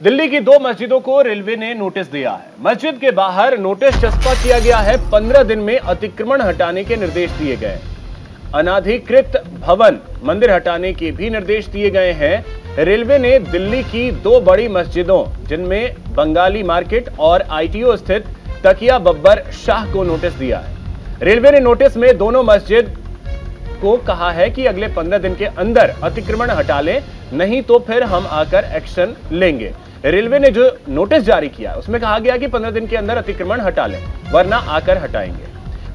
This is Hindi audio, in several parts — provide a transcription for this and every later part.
दिल्ली की दो मस्जिदों को रेलवे ने नोटिस दिया है। मस्जिद के बाहर नोटिस चस्पा किया गया है। 15 दिन में अतिक्रमण हटाने के निर्देश दिए गए। अनाधिकृत भवन मंदिर हटाने के भी निर्देश दिए गए हैं। रेलवे ने दिल्ली की दो बड़ी मस्जिदों जिनमें बंगाली मार्केट और आईटीओ स्थित तकिया बब्बर शाह को नोटिस दिया है। रेलवे ने नोटिस में दोनों मस्जिद को कहा है कि अगले 15 दिन के अंदर अतिक्रमण हटा लें, नहीं तो फिर हम आकर एक्शन लेंगे। रेलवे ने जो नोटिस जारी किया उसमें कहा गया कि 15 दिन के अंदर अतिक्रमण हटा लें, वरना आकर हटाएंगे।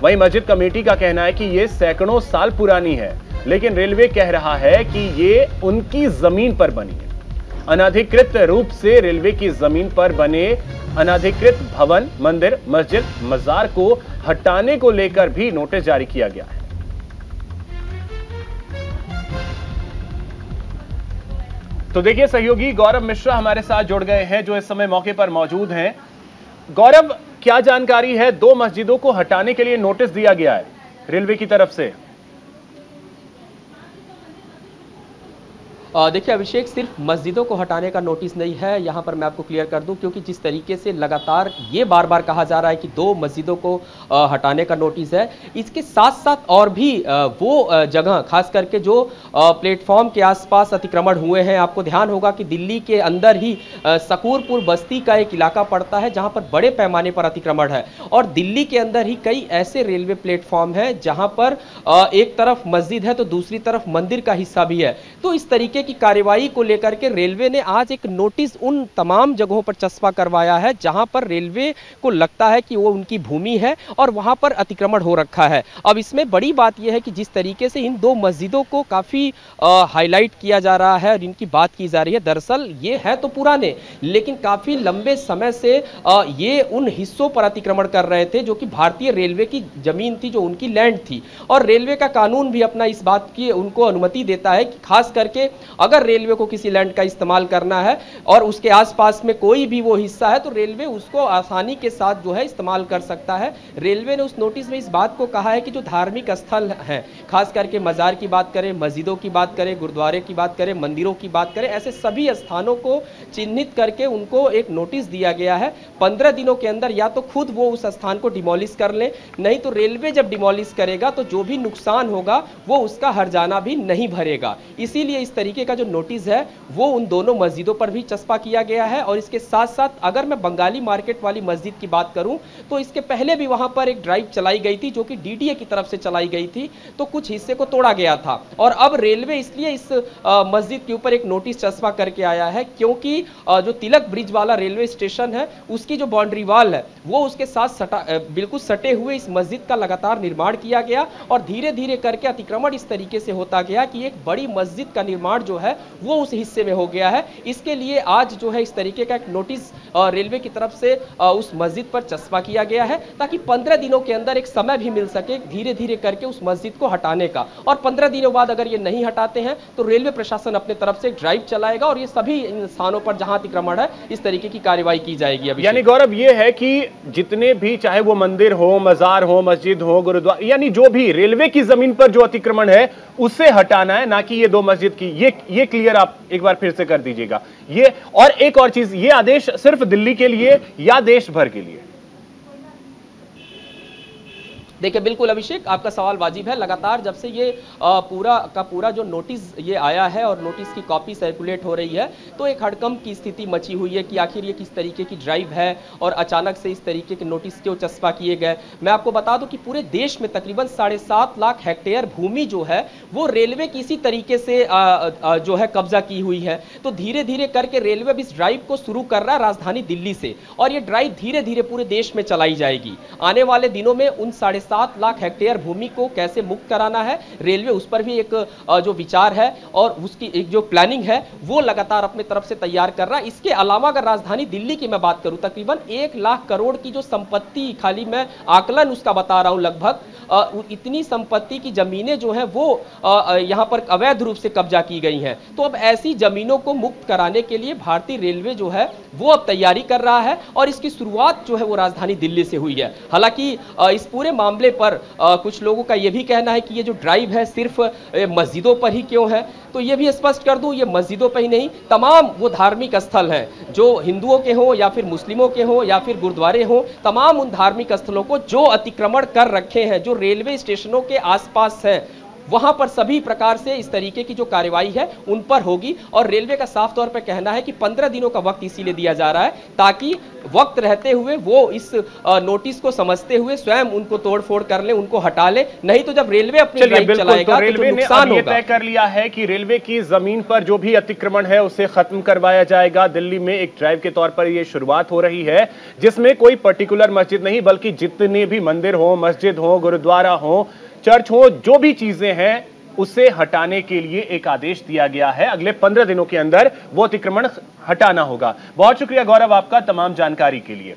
वहीं मस्जिद कमेटी का कहना है कि यह सैकड़ों साल पुरानी है, लेकिन रेलवे कह रहा है कि ये उनकी जमीन पर बनी है। अनाधिकृत रूप से रेलवे की जमीन पर बने अनाधिकृत भवन, मंदिर, मस्जिद, मजार को हटाने को लेकर भी नोटिस जारी किया गया है। तो देखिए, सहयोगी गौरव मिश्रा हमारे साथ जुड़ गए हैं, जो इस समय मौके पर मौजूद हैं। गौरव, क्या जानकारी है? दो मस्जिदों को हटाने के लिए नोटिस दिया गया है रेलवे की तरफ से। देखिए अभिषेक, सिर्फ मस्जिदों को हटाने का नोटिस नहीं है, यहाँ पर मैं आपको क्लियर कर दूं, क्योंकि जिस तरीके से लगातार ये बार बार कहा जा रहा है कि दो मस्जिदों को हटाने का नोटिस है, इसके साथ साथ और भी वो जगह, खास करके जो प्लेटफॉर्म के आसपास अतिक्रमण हुए हैं। आपको ध्यान होगा कि दिल्ली के अंदर ही सकूरपुर बस्ती का एक इलाका पड़ता है जहाँ पर बड़े पैमाने पर अतिक्रमण है, और दिल्ली के अंदर ही कई ऐसे रेलवे प्लेटफॉर्म है जहाँ पर एक तरफ मस्जिद है तो दूसरी तरफ मंदिर का हिस्सा भी है। तो इस तरीके की कार्रवाई को लेकर के रेलवे ने आज एक नोटिस उन तमाम जगहों पर चस्पा करवाया है जहां पर रेलवे को लगता है कि वो उनकी भूमि है और वहां पर अतिक्रमण हो रखा है। अब इसमें बड़ी बात यह है कि जिस तरीके से इन दो मस्जिदों को काफी हाईलाइट किया जा रहा है और इनकी बात की जा रही है, दरअसल ये है तो पुराने, लेकिन काफी लंबे समय से ये उन हिस्सों पर अतिक्रमण कर रहे थे जो कि भारतीय रेलवे की जमीन थी, जो उनकी लैंड थी। और रेलवे का कानून भी अपना इस बात की उनको अनुमति देता है कि खास करके अगर रेलवे को किसी लैंड का इस्तेमाल करना है और उसके आसपास में कोई भी वो हिस्सा है तो रेलवे उसको आसानी के साथ जो है इस्तेमाल कर सकता है। रेलवे ने उस नोटिस में इस बात को कहा है कि जो धार्मिक स्थल हैं, खास करके मजार की बात करें, मस्जिदों की बात करें, गुरुद्वारे की बात करें, मंदिरों की बात करें, ऐसे सभी स्थानों को चिन्हित करके उनको एक नोटिस दिया गया है। 15 दिनों के अंदर या तो खुद वो उस स्थान को डिमोलिश कर लें, नहीं तो रेलवे जब डिमोलिश करेगा तो जो भी नुकसान होगा वो उसका हर्जाना भी नहीं भरेगा। इसीलिए इस तरीके का जो नोटिस है वो उन दोनों मस्जिदों पर भी चस्पा किया गया है। और इसके साथ साथ अगर मैं बंगाली मार्केट वाली मस्जिद की बात करूं तो इसके पहले भी वहां पर एक ड्राइव चलाई गई थी जो कि डीडीए की तरफ से चलाई गई थी, तो कुछ हिस्से को तोड़ा गया था। और अब रेलवे इसलिए इस मस्जिद के ऊपर एक नोटिस चस्पा करके आया है क्योंकि जो तिलक ब्रिज वाला रेलवे स्टेशन है उसकी जो बाउंड्री वाल है वो उसके साथ बिल्कुल सटे हुए इस मस्जिद का लगातार निर्माण किया गया और धीरे धीरे करके अतिक्रमण इस तरीके से होता गया कि एक बड़ी मस्जिद का निर्माण जो है वो उस हिस्से में हो गया है। इसके लिए आज जो है इस तरीके का एक नोटिस रेलवे की तरफ से उस मस्जिद पर चस्पा किया गया है ताकि 15 दिनों के अंदर एक समय भी मिल सके धीरे धीरे करके उस मस्जिद को हटाने का। और 15 दिनों बाद अगर ये नहीं हटाते हैं तो रेलवे प्रशासन अपने तरफ से एक ड्राइव चलाएगा और ये सभी स्थानों पर जहां अतिक्रमण है इस तरीके की कार्रवाई की जाएगी। अभी यानी गौरव ये है कि जितने भी, चाहे वो मंदिर हो, मजार हो, मस्जिद हो, गुरुद्वारा, यानी जो भी रेलवे की जमीन पर जो अतिक्रमण है उसे हटाना है, ना कि ये दो मस्जिद की। ये क्लियर आप एक बार फिर से कर दीजिएगा ये। और एक और चीज, ये आदेश सिर्फ दिल्ली के लिए या देश भर के लिए? देखिए बिल्कुल अभिषेक, आपका सवाल वाजिब है। लगातार जब से ये पूरा का पूरा जो नोटिस ये आया है और नोटिस की कॉपी सर्कुलेट हो रही है तो एक हड़कंप की स्थिति मची हुई है कि आखिर ये किस तरीके की ड्राइव है और अचानक से इस तरीके के नोटिस क्यों चस्पा किए गए। मैं आपको बता दूं कि पूरे देश में तकरीबन 7.5 लाख हेक्टेयर भूमि जो है वो रेलवे की इसी तरीके से जो है कब्जा की हुई है। तो धीरे धीरे करके रेलवे इस ड्राइव को शुरू कर रहा है राजधानी दिल्ली से, और ये ड्राइव धीरे धीरे पूरे देश में चलाई जाएगी। आने वाले दिनों में उन 7.5 लाख हेक्टेयर भूमि को कैसे मुक्त कराना है, रेलवे उस पर भी एक जो विचार है और उसकी एक जो प्लानिंग है वो लगातार अपने तरफ से तैयार कर रहा है। इसके अलावा अगर राजधानी दिल्ली की मैं बात करूं, तकरीबन 1 लाख करोड़ की जो संपत्ति, खाली मैं आकलन उसका बता रहा हूं, लगभग इतनी संपत्ति की जमीनें जो हैं वो यहां पर अवैध रूप से कब्जा की गई हैं। तो अब ऐसी जमीनों को मुक्त कराने के लिए भारतीय रेलवे जो है वो अब तैयारी कर रहा है और इसकी शुरुआत जो है वो राजधानी दिल्ली से हुई है। हालांकि इस पूरे मामले मामले पर कुछ लोगों का यह भी कहना है कि ये जो ड्राइव है सिर्फ मस्जिदों पर ही क्यों है। तो ये भी स्पष्ट कर दूं, ये मस्जिदों पर ही नहीं, तमाम वो धार्मिक स्थल हैं जो हिंदुओं के हों या फिर मुस्लिमों के हों या फिर गुरुद्वारे हों, तमाम उन धार्मिक स्थलों को जो अतिक्रमण कर रखे हैं, जो रेलवे स्टेशनों के आसपास हैं, वहां पर सभी प्रकार से इस तरीके की जो कार्रवाई है उन पर होगी। और रेलवे का साफ तौर पर कहना है कि 15 दिनों का वक्त इसीलिए दिया जा रहा है ताकि वक्त रहते हुए वो इस नोटिस को समझते हुए स्वयं उनको तोड़फोड़ कर ले, उनको हटा ले, नहीं तो जब रेलवे अपनी ड्राइव चलाएगा तो रेलवे ने अब ये तय कर लिया है कि रेलवे की जमीन पर जो भी अतिक्रमण है उसे खत्म करवाया जाएगा। दिल्ली में एक ड्राइव के तौर पर यह शुरुआत हो रही है जिसमें कोई पर्टिकुलर मस्जिद नहीं बल्कि जितने भी मंदिर हो, मस्जिद हो, गुरुद्वारा हो, चर्च हो, जो भी चीजें हैं उसे हटाने के लिए एक आदेश दिया गया है। अगले 15 दिनों के अंदर वो अतिक्रमण हटाना होगा। बहुत शुक्रिया गौरव आपका तमाम जानकारी के लिए।